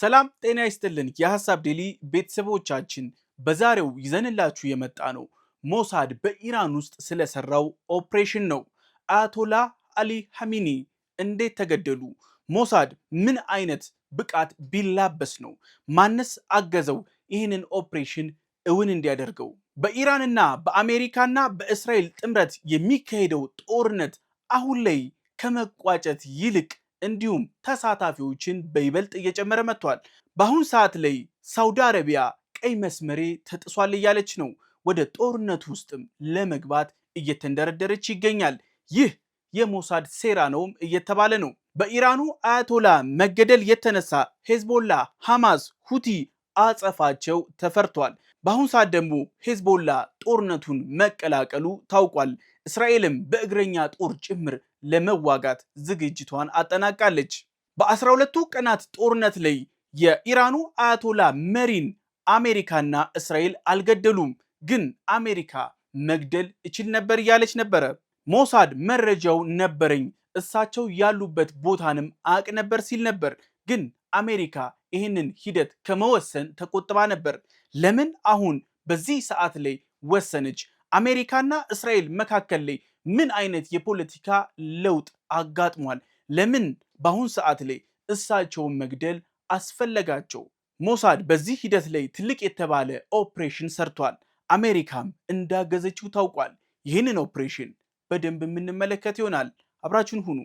ሰላም ጤና ይስጥልን የሐሳብ ዴሊ ቤተሰቦቻችን በዛሬው ይዘንላችሁ የመጣ ነው ሞሳድ በኢራን ውስጥ ስለሰራው ኦፕሬሽን ነው። አያቶላ አሊ ሐሚኒ እንዴት ተገደሉ? ሞሳድ ምን አይነት ብቃት ቢላበስ ነው? ማንስ አገዘው ይህንን ኦፕሬሽን እውን እንዲያደርገው? በኢራንና በአሜሪካና በእስራኤል ጥምረት የሚካሄደው ጦርነት አሁን ላይ ከመቋጨት ይልቅ እንዲሁም ተሳታፊዎችን በይበልጥ እየጨመረ መጥቷል። በአሁን ሰዓት ላይ ሳውዲ አረቢያ ቀይ መስመሬ ተጥሷል እያለች ነው። ወደ ጦርነቱ ውስጥም ለመግባት እየተንደረደረች ይገኛል። ይህ የሞሳድ ሴራ ነውም እየተባለ ነው። በኢራኑ አያቶላ መገደል የተነሳ ሄዝቦላ፣ ሐማስ፣ ሁቲ አጸፋቸው ተፈርቷል። በአሁን ሰዓት ደግሞ ሄዝቦላ ጦርነቱን መቀላቀሉ ታውቋል። እስራኤልም በእግረኛ ጦር ጭምር ለመዋጋት ዝግጅቷን አጠናቃለች። በ12ቱ ቀናት ጦርነት ላይ የኢራኑ አያቶላ መሪን አሜሪካና እስራኤል አልገደሉም። ግን አሜሪካ መግደል እችል ነበር እያለች ነበረ። ሞሳድ መረጃው ነበረኝ፣ እሳቸው ያሉበት ቦታንም አቅ ነበር ሲል ነበር። ግን አሜሪካ ይህንን ሂደት ከመወሰን ተቆጥባ ነበር። ለምን አሁን በዚህ ሰዓት ላይ ወሰነች? አሜሪካና እስራኤል መካከል ላይ ምን አይነት የፖለቲካ ለውጥ አጋጥሟል? ለምን በአሁን ሰዓት ላይ እሳቸውን መግደል አስፈለጋቸው? ሞሳድ በዚህ ሂደት ላይ ትልቅ የተባለ ኦፕሬሽን ሰርቷል። አሜሪካም እንዳገዘችው ታውቋል። ይህንን ኦፕሬሽን በደንብ የምንመለከት ይሆናል። አብራችሁን ሁኑ።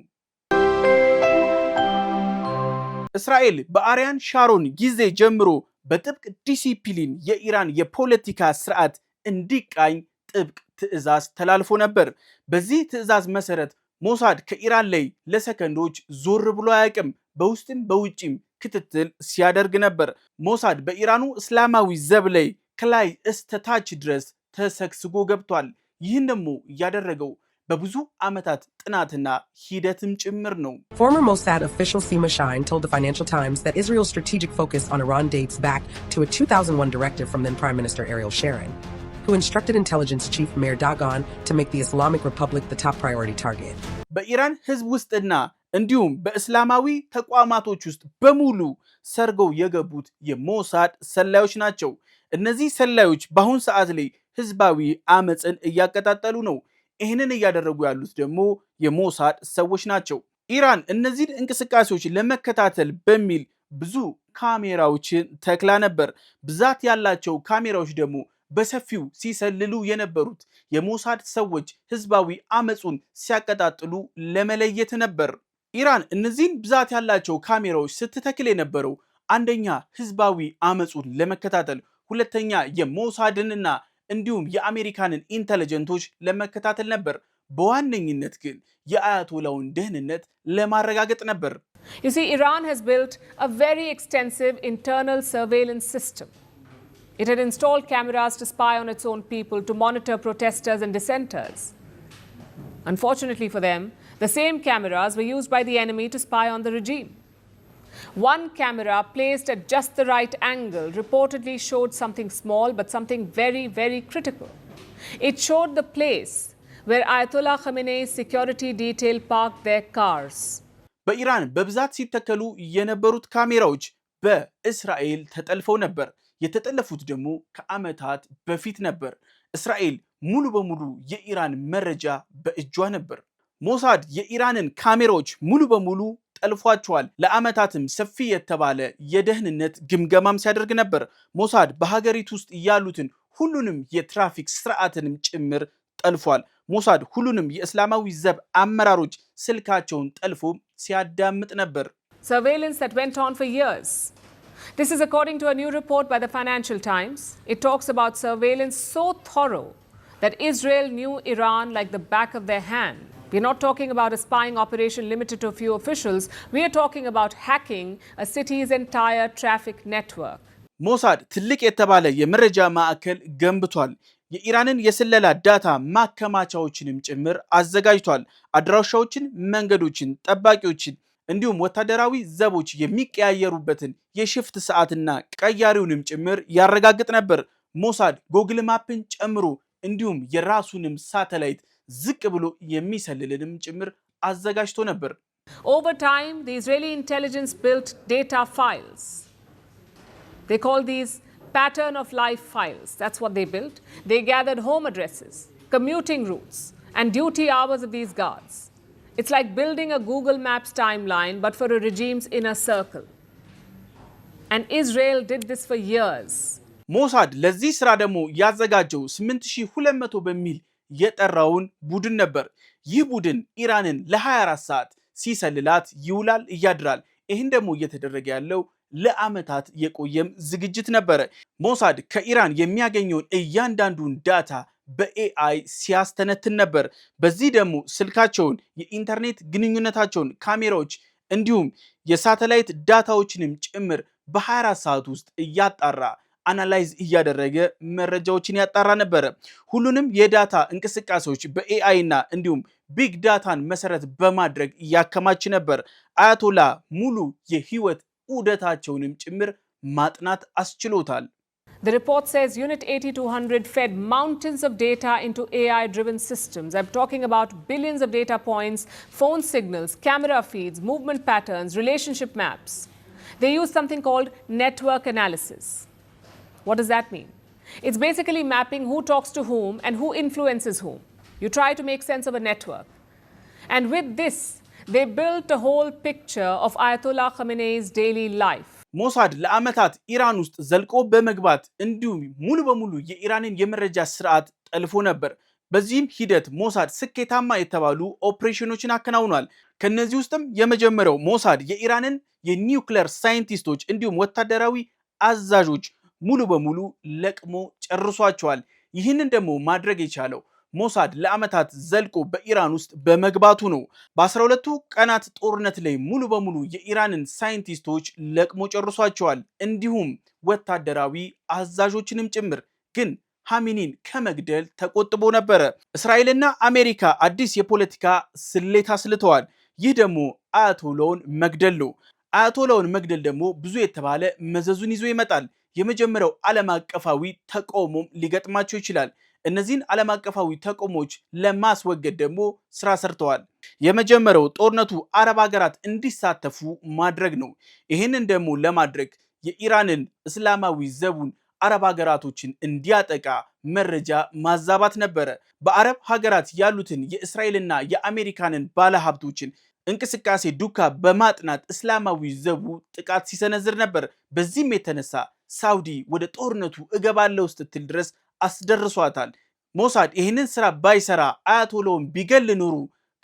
እስራኤል በአሪያን ሻሮን ጊዜ ጀምሮ በጥብቅ ዲሲፕሊን የኢራን የፖለቲካ ስርዓት እንዲቃኝ ጥብቅ ትዕዛዝ ተላልፎ ነበር። በዚህ ትዕዛዝ መሰረት ሞሳድ ከኢራን ላይ ለሰከንዶች ዞር ብሎ አያውቅም። በውስጥም በውጭም ክትትል ሲያደርግ ነበር። ሞሳድ በኢራኑ እስላማዊ ዘብ ላይ ከላይ እስከታች ድረስ ተሰግስጎ ገብቷል። ይህን ደግሞ እያደረገው በብዙ ዓመታት ጥናትና ሂደትም ጭምር ነው። Former Mossad official Sima Shine told the Financial Times that Israel's strategic focus on Iran dates back to a 2001 directive from then Prime Minister Ariel Sharon, who instructed intelligence chief Meir Dagan to make the Islamic Republic the top priority target. በኢራን ህዝብ ውስጥና እንዲሁም በእስላማዊ ተቋማቶች ውስጥ በሙሉ ሰርገው የገቡት የሞሳድ ሰላዮች ናቸው። እነዚህ ሰላዮች በአሁን ሰዓት ላይ ህዝባዊ አመፅን እያቀጣጠሉ ነው። ይህንን እያደረጉ ያሉት ደግሞ የሞሳድ ሰዎች ናቸው። ኢራን እነዚህን እንቅስቃሴዎች ለመከታተል በሚል ብዙ ካሜራዎችን ተክላ ነበር። ብዛት ያላቸው ካሜራዎች ደግሞ በሰፊው ሲሰልሉ የነበሩት የሞሳድ ሰዎች ህዝባዊ አመፁን ሲያቀጣጥሉ ለመለየት ነበር። ኢራን እነዚህን ብዛት ያላቸው ካሜራዎች ስትተክል የነበረው አንደኛ ህዝባዊ አመፁን ለመከታተል፣ ሁለተኛ የሞሳድንና እንዲሁም የአሜሪካንን ኢንተለጀንቶች ለመከታተል ነበር። በዋነኝነት ግን የአያቶላውን ደህንነት ለማረጋገጥ ነበር። You see, Iran has built a very extensive internal surveillance system. It had installed cameras to spy on its own people, to monitor protesters and dissenters. Unfortunately for them, the same cameras were used by the enemy to spy on the regime. One camera placed at just the right angle reportedly showed something small but something very, very critical. It showed the place where Ayatollah Khamenei's security detail parked their cars. በኢራን በብዛት ሲተከሉ የነበሩት ካሜራዎች በእስራኤል ተጠልፈው ነበር። የተጠለፉት ደግሞ ከዓመታት በፊት ነበር። እስራኤል ሙሉ በሙሉ የኢራን መረጃ በእጇ ነበር። ሞሳድ የኢራንን ካሜራዎች ሙሉ በሙሉ ጠልፏቸዋል። ለዓመታትም ሰፊ የተባለ የደህንነት ግምገማም ሲያደርግ ነበር። ሞሳድ በሀገሪቱ ውስጥ ያሉትን ሁሉንም የትራፊክ ስርዓትንም ጭምር ጠልፏል። ሞሳድ ሁሉንም የእስላማዊ ዘብ አመራሮች ስልካቸውን ጠልፎ ሲያዳምጥ ነበር። Surveillance that went on for years. This is according to a new report by the Financial Times. It talks about surveillance so thorough that Israel knew Iran like the back of their hand. We're not talking about a spying operation limited to a few officials. We are talking about hacking a city's entire traffic network. ሞሳድ ትልቅ የተባለ የመረጃ ማዕከል ገንብቷል። የኢራንን የስለላ ዳታ ማከማቻዎችንም ጭምር አዘጋጅቷል። አድራሻዎችን፣ መንገዶችን፣ ጠባቂዎችን እንዲሁም ወታደራዊ ዘቦች የሚቀያየሩበትን የሽፍት ሰዓትና ቀያሪውንም ጭምር ያረጋግጥ ነበር። ሞሳድ ጎግል ማፕን ጨምሮ እንዲሁም የራሱንም ሳተላይት ዝቅ ብሎ የሚሰልልንም ጭምር አዘጋጅቶ ነበር። Over time, the Israeli intelligence built data files They call these pattern of life files. That's what they built. They gathered home addresses, commuting routes, and duty hours of these guards. It's like building a Google Maps timeline, but for a regime's inner circle. And Israel did this for years. ሞሳድ ለዚህ ስራ ደግሞ ያዘጋጀው 8200 በሚል የጠራውን ቡድን ነበር። ይህ ቡድን ኢራንን ለ24 ሰዓት ሲሰልላት ይውላል ያድራል። ይህን ደግሞ እየተደረገ ያለው ለአመታት የቆየም ዝግጅት ነበር። ሞሳድ ከኢራን የሚያገኘውን እያንዳንዱን ዳታ በኤአይ ሲያስተነትን ነበር። በዚህ ደግሞ ስልካቸውን፣ የኢንተርኔት ግንኙነታቸውን፣ ካሜራዎች እንዲሁም የሳተላይት ዳታዎችንም ጭምር በ24 ሰዓት ውስጥ እያጣራ አናላይዝ እያደረገ መረጃዎችን ያጣራ ነበር። ሁሉንም የዳታ እንቅስቃሴዎች በኤአይ እና እንዲሁም ቢግ ዳታን መሰረት በማድረግ ያከማች ነበር። አያቶላ ሙሉ የህይወት ዑደታቸውንም ጭምር ማጥናት አስችሎታል። The report says Unit 8200 fed mountains of data into AI-driven systems. I'm talking about billions of data points, phone signals, camera feeds, movement patterns, relationship maps. They use something called network analysis. What does that mean? It's basically mapping who talks to whom and who influences whom. You try to make sense of a network. And with this, they built a whole picture of Ayatollah Khamenei's daily life. ሞሳድ ለአመታት ኢራን ውስጥ ዘልቆ በመግባት እንዲሁም ሙሉ በሙሉ የኢራንን የመረጃ ስርዓት ጠልፎ ነበር። በዚህም ሂደት ሞሳድ ስኬታማ የተባሉ ኦፕሬሽኖችን አከናውኗል። ከነዚህ ውስጥም የመጀመሪያው ሞሳድ የኢራንን የኒውክሌር ሳይንቲስቶች እንዲሁም ወታደራዊ አዛዦች ሙሉ በሙሉ ለቅሞ ጨርሷቸዋል። ይህንን ደግሞ ማድረግ የቻለው ሞሳድ ለአመታት ዘልቆ በኢራን ውስጥ በመግባቱ ነው። በ12ቱ ቀናት ጦርነት ላይ ሙሉ በሙሉ የኢራንን ሳይንቲስቶች ለቅሞ ጨርሷቸዋል፣ እንዲሁም ወታደራዊ አዛዦችንም ጭምር። ግን ሐሚኒን ከመግደል ተቆጥቦ ነበረ። እስራኤልና አሜሪካ አዲስ የፖለቲካ ስሌት አስልተዋል። ይህ ደግሞ አያቶላውን መግደል ነው። አያቶላውን መግደል ደግሞ ብዙ የተባለ መዘዙን ይዞ ይመጣል። የመጀመሪያው ዓለም አቀፋዊ ተቃውሞም ሊገጥማቸው ይችላል። እነዚህን ዓለም አቀፋዊ ተቃውሞች ለማስወገድ ደግሞ ስራ ሰርተዋል። የመጀመሪያው ጦርነቱ አረብ ሀገራት እንዲሳተፉ ማድረግ ነው። ይህንን ደግሞ ለማድረግ የኢራንን እስላማዊ ዘቡን አረብ ሀገራቶችን እንዲያጠቃ መረጃ ማዛባት ነበረ። በአረብ ሀገራት ያሉትን የእስራኤልና የአሜሪካንን ባለሀብቶችን እንቅስቃሴ ዱካ በማጥናት እስላማዊ ዘቡ ጥቃት ሲሰነዝር ነበር። በዚህም የተነሳ ሳውዲ ወደ ጦርነቱ እገባለሁ ስትል ድረስ አስደርሷታል። ሞሳድ ይህንን ስራ ባይሰራ አያቶላውን ቢገል ኖሩ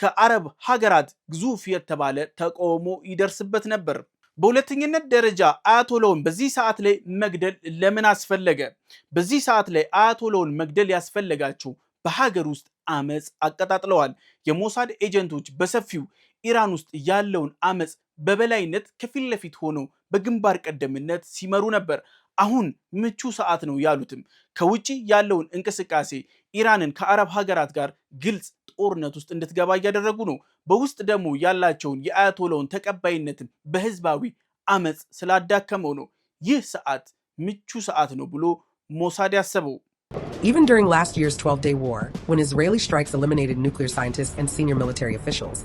ከአረብ ሀገራት ግዙፍ የተባለ ተቃውሞ ይደርስበት ነበር። በሁለተኛነት ደረጃ አያቶላውን በዚህ ሰዓት ላይ መግደል ለምን አስፈለገ? በዚህ ሰዓት ላይ አያቶላውን መግደል ያስፈለጋቸው በሀገር ውስጥ አመጽ አቀጣጥለዋል። የሞሳድ ኤጀንቶች በሰፊው ኢራን ውስጥ ያለውን አመጽ በበላይነት ከፊት ለፊት ሆነው በግንባር ቀደምነት ሲመሩ ነበር። አሁን ምቹ ሰዓት ነው ያሉትም ከውጪ ያለውን እንቅስቃሴ ኢራንን ከአረብ ሀገራት ጋር ግልጽ ጦርነት ውስጥ እንድትገባ እያደረጉ ነው። በውስጥ ደግሞ ያላቸውን የአያቶላውን ተቀባይነትን በህዝባዊ አመጽ ስላዳከመው ነው ይህ ሰዓት ምቹ ሰዓት ነው ብሎ ሞሳድ ያሰበው። Even during last year's 12-day war, when Israeli strikes eliminated nuclear scientists and senior military officials,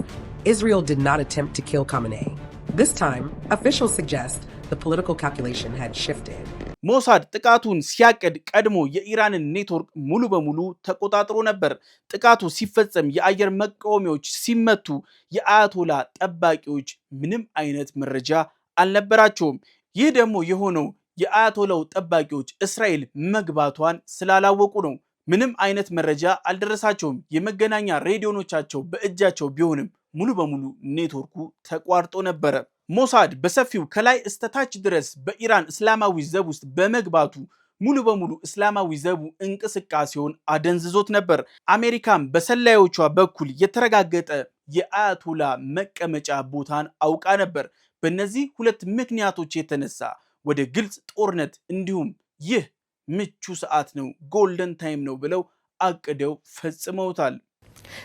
Israel did not attempt to kill Khamenei. This time, officials suggest the political calculation had shifted. ሞሳድ ጥቃቱን ሲያቀድ ቀድሞ የኢራንን ኔትወርክ ሙሉ በሙሉ ተቆጣጥሮ ነበር። ጥቃቱ ሲፈጸም የአየር መቃወሚያዎች ሲመቱ የአያቶላ ጠባቂዎች ምንም አይነት መረጃ አልነበራቸውም። ይህ ደግሞ የሆነው የአያቶላው ጠባቂዎች እስራኤል መግባቷን ስላላወቁ ነው። ምንም አይነት መረጃ አልደረሳቸውም። የመገናኛ ሬዲዮኖቻቸው በእጃቸው ቢሆንም ሙሉ በሙሉ ኔትወርኩ ተቋርጦ ነበረ። ሞሳድ በሰፊው ከላይ እስተታች ድረስ በኢራን እስላማዊ ዘብ ውስጥ በመግባቱ ሙሉ በሙሉ እስላማዊ ዘቡ እንቅስቃሴውን አደንዝዞት ነበር። አሜሪካም በሰላዮቿ በኩል የተረጋገጠ የአያቶላ መቀመጫ ቦታን አውቃ ነበር። በእነዚህ ሁለት ምክንያቶች የተነሳ ወደ ግልጽ ጦርነት እንዲሁም ይህ ምቹ ሰዓት ነው ጎልደን ታይም ነው ብለው አቅደው ፈጽመውታል።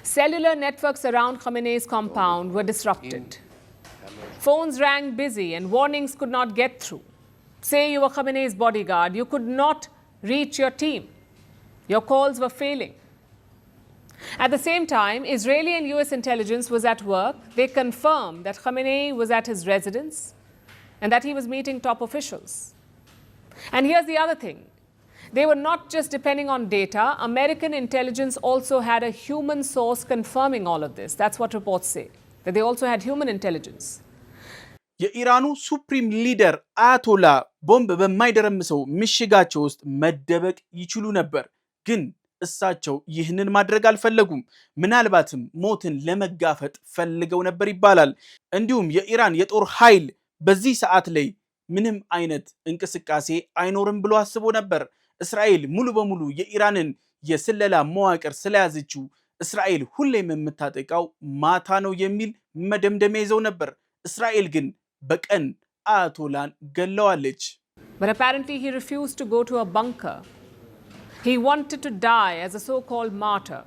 Cellular networks around Khamenei's compound were disrupted. Phones rang busy and warnings could not get through. Say you were Khamenei's bodyguard, you could not reach your team. Your calls were failing. At the same time, Israeli and US intelligence was at work. They confirmed that Khamenei was at his residence and that he was meeting top officials. And here's the other thing. They were not just depending on data. American intelligence also had a human source confirming all of this. That's what reports say, that they also had human intelligence. የኢራኑ ሱፕሪም ሊደር አያቶላ ቦምብ በማይደረምሰው ምሽጋቸው ውስጥ መደበቅ ይችሉ ነበር፣ ግን እሳቸው ይህንን ማድረግ አልፈለጉም። ምናልባትም ሞትን ለመጋፈጥ ፈልገው ነበር ይባላል። እንዲሁም የኢራን የጦር ኃይል በዚህ ሰዓት ላይ ምንም አይነት እንቅስቃሴ አይኖርም ብሎ አስቦ ነበር። እስራኤል ሙሉ በሙሉ የኢራንን የስለላ መዋቅር ስለያዘችው እስራኤል ሁሌም የምታጠቃው ማታ ነው የሚል መደምደሚያ ይዘው ነበር። እስራኤል ግን በቀን አያቶላን ገለዋለች። But apparently he refused to go to a bunker. He wanted to die as a so-called martyr.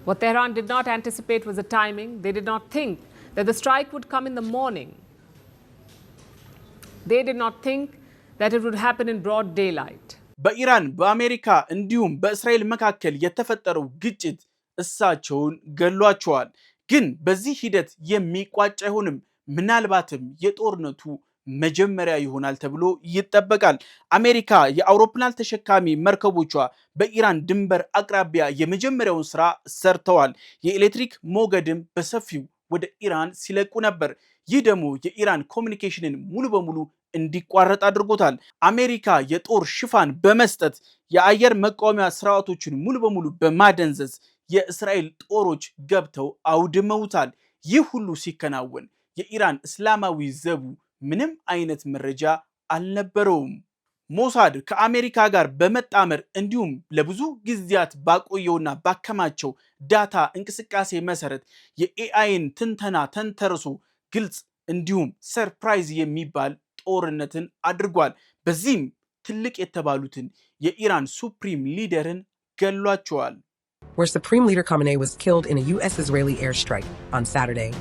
What Tehran did not anticipate was the timing. They did not think that the strike would come in the morning. They did not think that it would happen in broad daylight. በኢራን በአሜሪካ እንዲሁም በእስራኤል መካከል የተፈጠረው ግጭት እሳቸውን ገሏቸዋል። ግን በዚህ ሂደት የሚቋጭ አይሆንም። ምናልባትም የጦርነቱ መጀመሪያ ይሆናል ተብሎ ይጠበቃል። አሜሪካ የአውሮፕላን ተሸካሚ መርከቦቿ በኢራን ድንበር አቅራቢያ የመጀመሪያውን ስራ ሰርተዋል። የኤሌክትሪክ ሞገድም በሰፊው ወደ ኢራን ሲለቁ ነበር። ይህ ደግሞ የኢራን ኮሚኒኬሽንን ሙሉ በሙሉ እንዲቋረጥ አድርጎታል። አሜሪካ የጦር ሽፋን በመስጠት የአየር መቃወሚያ ስርዓቶችን ሙሉ በሙሉ በማደንዘዝ የእስራኤል ጦሮች ገብተው አውድመውታል። ይህ ሁሉ ሲከናወን የኢራን እስላማዊ ዘቡ ምንም አይነት መረጃ አልነበረውም። ሞሳድ ከአሜሪካ ጋር በመጣመር እንዲሁም ለብዙ ጊዜያት ባቆየውና ባከማቸው ዳታ እንቅስቃሴ መሰረት የኤአይን ትንተና ተንተርሶ ግልጽ እንዲሁም ሰርፕራይዝ የሚባል ጦርነትን አድርጓል። በዚህም ትልቅ የተባሉትን የኢራን ሱፕሪም ሊደርን ገሏቸዋል። Where Supreme Leader Khamenei was killed in a U.S.-Israeli airstrike on Saturday.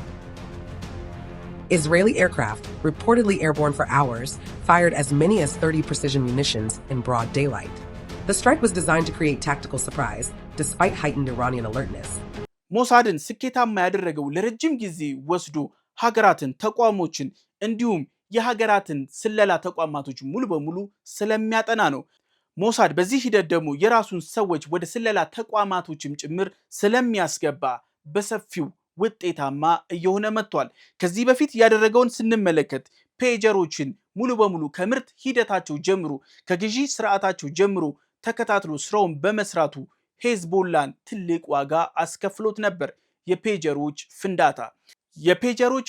Israeli aircraft, reportedly airborne for hours, fired as many as 30 precision munitions in broad daylight. The strike was designed to create tactical surprise, despite heightened Iranian alertness. ሞሳድን ስኬታማ ያደረገው ለረጅም ጊዜ ወስዶ ሀገራትን፣ ተቋሞችን እንዲሁም የሀገራትን ስለላ ተቋማቶች ሙሉ በሙሉ ስለሚያጠና ነው። ሞሳድ በዚህ ሂደት ደግሞ የራሱን ሰዎች ወደ ስለላ ተቋማቶችም ጭምር ስለሚያስገባ በሰፊው ውጤታማ እየሆነ መጥቷል። ከዚህ በፊት ያደረገውን ስንመለከት ፔጀሮችን ሙሉ በሙሉ ከምርት ሂደታቸው ጀምሮ ከግዢ ስርዓታቸው ጀምሮ ተከታትሎ ስራውን በመስራቱ ሄዝቦላን ትልቅ ዋጋ አስከፍሎት ነበር። የፔጀሮች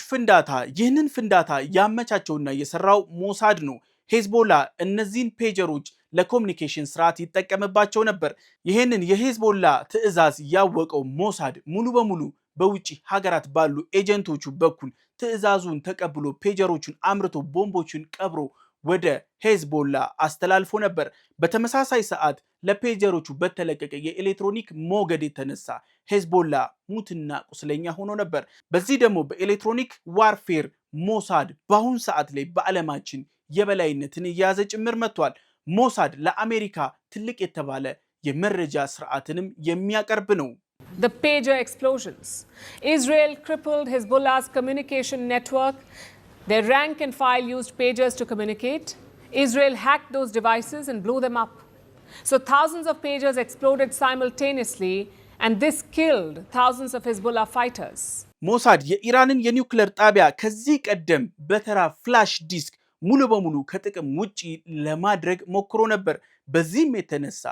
ፍንዳታ ይህንን ፍንዳታ ያመቻቸውና የሰራው ሞሳድ ነው። ሄዝቦላ እነዚህን ፔጀሮች ለኮሙኒኬሽን ስርዓት ይጠቀምባቸው ነበር። ይህንን የሄዝቦላ ትዕዛዝ ያወቀው ሞሳድ ሙሉ በሙሉ በውጪ ሀገራት ባሉ ኤጀንቶቹ በኩል ትዕዛዙን ተቀብሎ ፔጀሮቹን አምርቶ ቦምቦችን ቀብሮ ወደ ሄዝቦላ አስተላልፎ ነበር። በተመሳሳይ ሰዓት ለፔጀሮቹ በተለቀቀ የኤሌክትሮኒክ ሞገድ የተነሳ ሄዝቦላ ሙትና ቁስለኛ ሆኖ ነበር። በዚህ ደግሞ በኤሌክትሮኒክ ዋርፌር ሞሳድ በአሁን ሰዓት ላይ በዓለማችን የበላይነትን እየያዘ ጭምር መጥቷል። ሞሳድ ለአሜሪካ ትልቅ የተባለ የመረጃ ስርዓትንም የሚያቀርብ ነው። The pager explosions. Israel crippled Hezbollah's communication network. Their rank and file used pagers to communicate. Israel hacked those devices and blew them up. So thousands of pagers exploded simultaneously, and this killed thousands of Hezbollah fighters. ሞሳድ የኢራንን የኒውክሌር ጣቢያ ከዚህ ቀደም በተራ ፍላሽ ዲስክ ሙሉ በሙሉ ከጥቅም ውጪ ለማድረግ ሞክሮ ነበር። በዚህም የተነሳ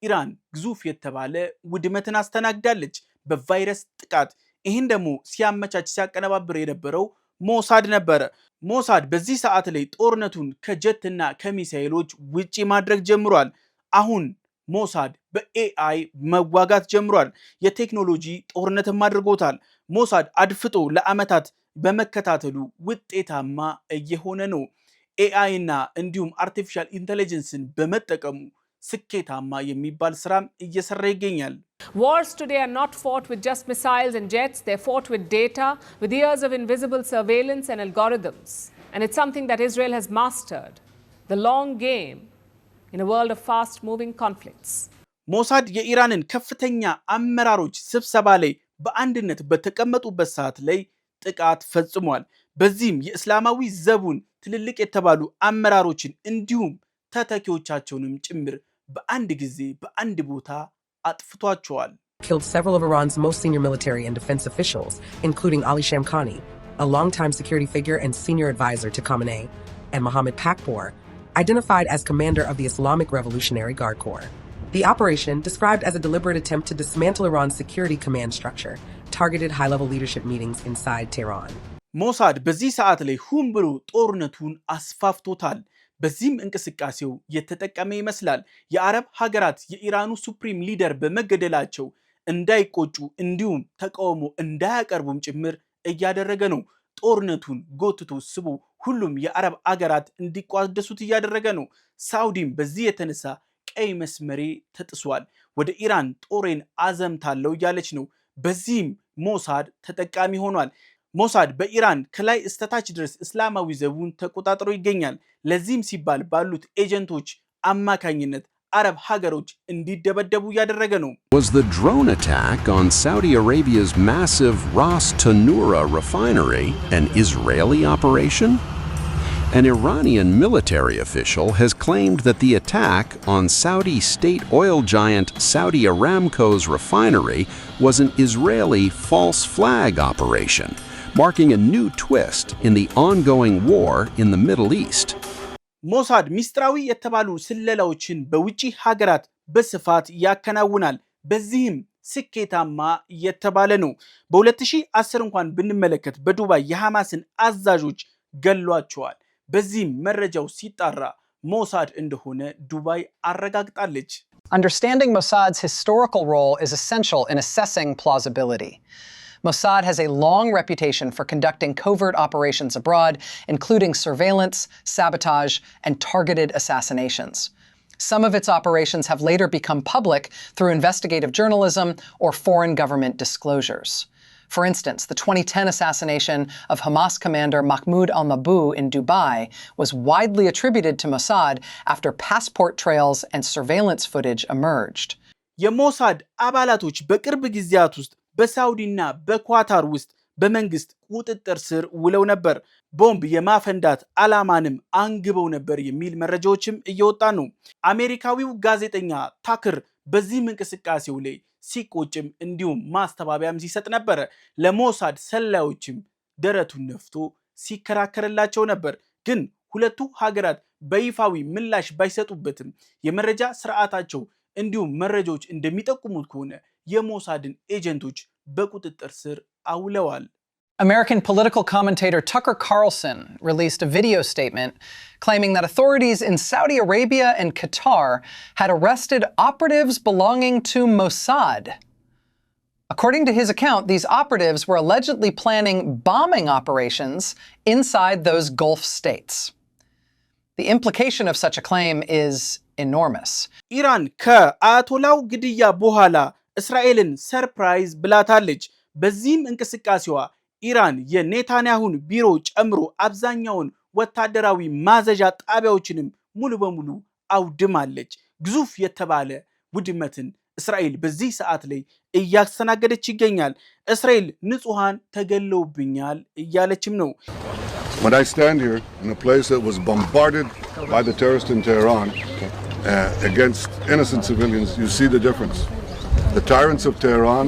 ኢራን ግዙፍ የተባለ ውድመትን አስተናግዳለች በቫይረስ ጥቃት። ይህን ደግሞ ሲያመቻች ሲያቀነባብር የነበረው ሞሳድ ነበረ። ሞሳድ በዚህ ሰዓት ላይ ጦርነቱን ከጀትና ከሚሳኤሎች ውጪ ማድረግ ጀምሯል። አሁን ሞሳድ በኤአይ መዋጋት ጀምሯል። የቴክኖሎጂ ጦርነትም አድርጎታል። ሞሳድ አድፍጦ ለዓመታት በመከታተሉ ውጤታማ እየሆነ ነው። ኤአይ እና እንዲሁም አርቲፊሻል ኢንተለጀንስን በመጠቀሙ ስኬታማ የሚባል ስራም እየሰራ ይገኛል። Wars today are not fought with just missiles and jets. They're fought with data, with years of invisible surveillance and algorithms. And it's something that Israel has mastered. The long game in a world of fast-moving conflicts. ሞሳድ የኢራንን ከፍተኛ አመራሮች ስብሰባ ላይ በአንድነት በተቀመጡበት ሰዓት ላይ ጥቃት ፈጽሟል። በዚህም የእስላማዊ ዘቡን ትልልቅ የተባሉ አመራሮችን እንዲሁም ተተኪዎቻቸውንም ጭምር በአንድ ጊዜ በአንድ ቦታ አጥፍቷቸዋል። Killed several of Iran's most senior military and defense officials, including Ali Shamkhani, a longtime security figure and senior advisor to Khamenei, and Mohammad Pakpour, identified as commander of the Islamic Revolutionary Guard Corps. The operation, described as a deliberate attempt to dismantle Iran's security command structure, targeted high-level leadership meetings inside Tehran. ሞሳድ በዚህ ሰዓት ላይ ሁም ብሎ ጦርነቱን አስፋፍቶታል። በዚህም እንቅስቃሴው የተጠቀመ ይመስላል። የአረብ ሀገራት የኢራኑ ሱፕሪም ሊደር በመገደላቸው እንዳይቆጩ እንዲሁም ተቃውሞ እንዳያቀርቡም ጭምር እያደረገ ነው። ጦርነቱን ጎትቶ ስቦ ሁሉም የአረብ አገራት እንዲቋደሱት እያደረገ ነው። ሳውዲም በዚህ የተነሳ ቀይ መስመሬ ተጥሷል፣ ወደ ኢራን ጦሬን አዘምታለሁ እያለች ነው። በዚህም ሞሳድ ተጠቃሚ ሆኗል። ሞሳድ በኢራን ከላይ እስተታች ድረስ እስላማዊ ዘቡን ተቆጣጥሮ ይገኛል። ለዚህም ሲባል ባሉት ኤጀንቶች አማካኝነት አረብ ሀገሮች እንዲደበደቡ እያደረገ ነው። Was the drone attack on Saudi Arabia's massive Ras Tanura refinery an Israeli operation? An Iranian military official has claimed that the attack on Saudi state oil giant Saudi Aramco's refinery was an Israeli false flag operation, marking a new twist in the ongoing war in the Middle East. ሞሳድ ሚስጥራዊ የተባሉ ስለላዎችን በውጪ ሀገራት በስፋት ያከናውናል። በዚህም ስኬታማ የተባለ ነው። በ2010 እንኳን ብንመለከት በዱባይ የሐማስን አዛዦች ገሏቸዋል። በዚህም መረጃው ሲጣራ ሞሳድ እንደሆነ ዱባይ አረጋግጣለች። Understanding Mossad's historical role is essential in assessing plausibility. Mossad has a long reputation for conducting covert operations abroad, including surveillance, sabotage, and targeted assassinations. Some of its operations have later become public through investigative journalism or foreign government disclosures. For instance, the 2010 assassination of Hamas commander Mahmoud al-Mabhouh in Dubai was widely attributed to Mossad after passport trails and surveillance footage emerged. የሞሳድ አባላቶች በቅርብ ጊዜያት ውስጥ በሳውዲና በኳታር ውስጥ በመንግስት ቁጥጥር ስር ውለው ነበር። ቦምብ የማፈንዳት ዓላማንም አንግበው ነበር የሚል መረጃዎችም እየወጣ ነው። አሜሪካዊው ጋዜጠኛ ታክር በዚህም እንቅስቃሴው ላይ ሲቆጭም እንዲሁም ማስተባበያም ሲሰጥ ነበር። ለሞሳድ ሰላዮችም ደረቱን ነፍቶ ሲከራከርላቸው ነበር። ግን ሁለቱ ሀገራት በይፋዊ ምላሽ ባይሰጡበትም የመረጃ ስርዓታቸው እንዲሁም መረጃዎች እንደሚጠቁሙት ከሆነ የሞሳድን ኤጀንቶች በቁጥጥር ስር አውለዋል። American political commentator Tucker Carlson released a video statement claiming that authorities in Saudi Arabia and Qatar had arrested operatives belonging to Mossad. According to his account, these operatives were allegedly planning bombing operations inside those Gulf states. The implication of such a claim is enormous. ኢራን ከአያቶላው ግድያ በኋላ እስራኤልን ሰርፕራይዝ ብላታለች። በዚህም እንቅስቃሴዋ ኢራን የኔታንያሁን ቢሮ ጨምሮ አብዛኛውን ወታደራዊ ማዘዣ ጣቢያዎችንም ሙሉ በሙሉ አውድማለች። ግዙፍ የተባለ ውድመትን እስራኤል በዚህ ሰዓት ላይ እያስተናገደች ይገኛል። እስራኤል ንጹሃን ተገለውብኛል እያለችም ነው። When I stand here in a place that was bombarded by the terrorists in Tehran against innocent civilians, you see the difference. The tyrants of Tehran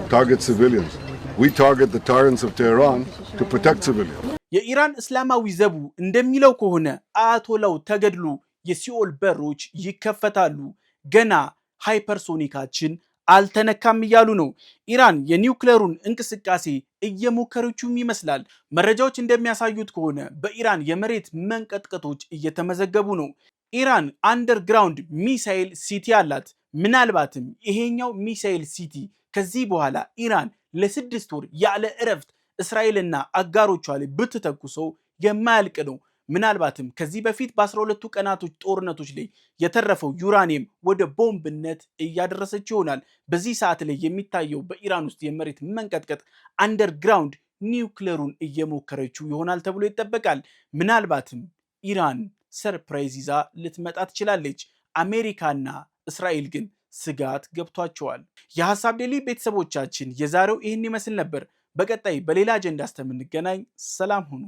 target civilians. We target the tyrants of Tehran to protect civilians. የኢራን እስላማዊ ዘቡ እንደሚለው ከሆነ አያቶላው ተገድሉ የሲኦል በሮች ይከፈታሉ፣ ገና ሃይፐርሶኒካችን አልተነካም እያሉ ነው። ኢራን የኒውክሌሩን እንቅስቃሴ እየሞከረችውም ይመስላል። መረጃዎች እንደሚያሳዩት ከሆነ በኢራን የመሬት መንቀጥቀጦች እየተመዘገቡ ነው። ኢራን አንደርግራውንድ ሚሳኤል ሲቲ አላት። ምናልባትም ይሄኛው ሚሳኤል ሲቲ ከዚህ በኋላ ኢራን ለ6 ወር ያለ እረፍት እስራኤልና አጋሮቿ ላይ ብትተኩሰው የማያልቅ ነው። ምናልባትም ከዚህ በፊት በ12ቱ ቀናቶች ጦርነቶች ላይ የተረፈው ዩራኒየም ወደ ቦምብነት እያደረሰች ይሆናል። በዚህ ሰዓት ላይ የሚታየው በኢራን ውስጥ የመሬት መንቀጥቀጥ አንደርግራውንድ ኒውክሌሩን እየሞከረችው ይሆናል ተብሎ ይጠበቃል። ምናልባትም ኢራን ሰርፕራይዝ ይዛ ልትመጣ ትችላለች። አሜሪካና እስራኤል ግን ስጋት ገብቷቸዋል። የሐሳብ ዴሊ ቤተሰቦቻችን የዛሬው ይህን ይመስል ነበር። በቀጣይ በሌላ አጀንዳ እስከምንገናኝ ሰላም ሁኑ።